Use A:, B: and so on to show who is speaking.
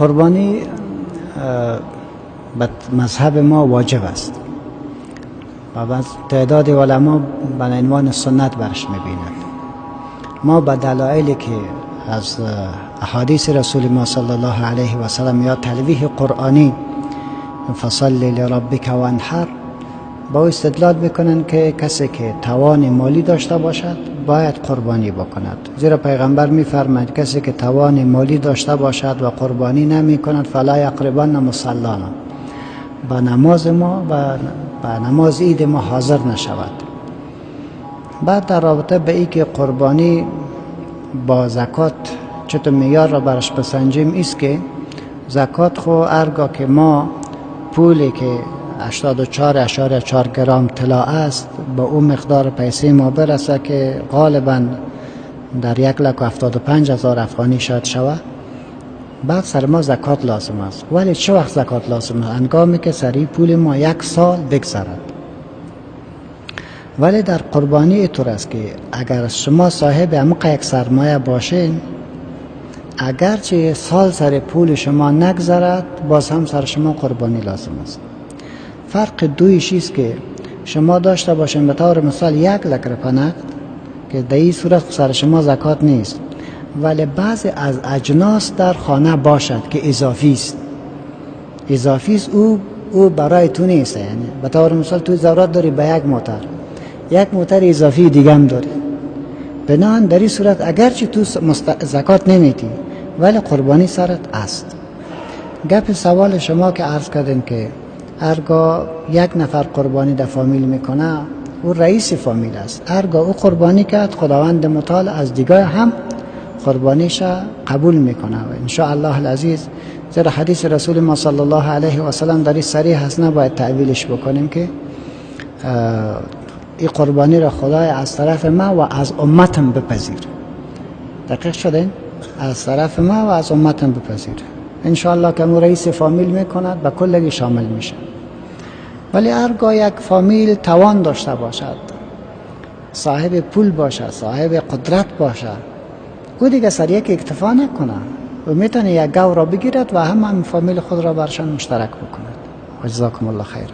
A: قربانی به مذهب ما واجب است و بعض تعداد علما به عنوان سنت برش میبیند. ما به دلایلی که از احادیث رسول ما صلی الله علیه و سلم یا تلویح قرآنی فصل لربک وانحر با استدلال میکنن که کسی که توان مالی داشته باشد باید قربانی بکند، زیرا پیغمبر میفرماید کسی که توان مالی داشته باشد و قربانی نمی کند فلا یقربن مصلانا، با نماز ما و با نماز عید ما حاضر نشود. بعد در رابطه به ای که قربانی با زکات چطور معیار را برش بسنجیم است که زکات خو هرگاه که ما پولی که 84.4 گرم طلا است با اون مقدار پیسه ما برسه که غالبا در 1,75,000 افغانی شاید شود، بعد سر ما زکات لازم است. ولی چه وقت زکات لازم است؟ هنگامی که سری پول ما 1 سال بگذرد. ولی در قربانی اینطور است که اگر شما صاحب عمق یک سرمایه باشین، اگرچه سال سر پول شما نگذرد باز هم سر شما قربانی لازم است. فرق دویش است که شما داشته باشین به طور مثال 1 لک روپیه نقد که در این صورت سر شما زکات نیست، ولی بعضی از اجناس در خانه باشد که اضافی است، او برای تو نیست. یعنی به طور مثال تو ضرورت داری به یک موتر اضافی دیگه هم داری، بنابراین در این صورت اگرچه تو زکات نمیدی ولی قربانی سرت است. گپ سوال شما که عرض کردین که هرگاه 1 نفر قربانی در فامیل میکنه او رئیس فامیل است، هرگاه او قربانی کرد خداوند متعال از دیگه هم قربانیش قبول میکنه و ان شاء الله العزیز. زیرا حدیث رسول ما صلی الله علیه و سلم در این صریح هست، نباید تعویلش بکنیم که این قربانی را خدای از طرف ما و از امتم بپذیر. دقیق شدین؟ از طرف ما و از امتم بپذیر. ان شاء الله که رئیس فامیل میکند به کلگی شامل میشه. ولی هرگاه یک فامیل توان داشته باشد، صاحب پول باشد، صاحب قدرت باشد، او دیگه سر یک اکتفا نکنه و میتونه یک گاو را بگیرد و همه فامیل خود را برشان مشترک بکند. و جزاکم الله خیر.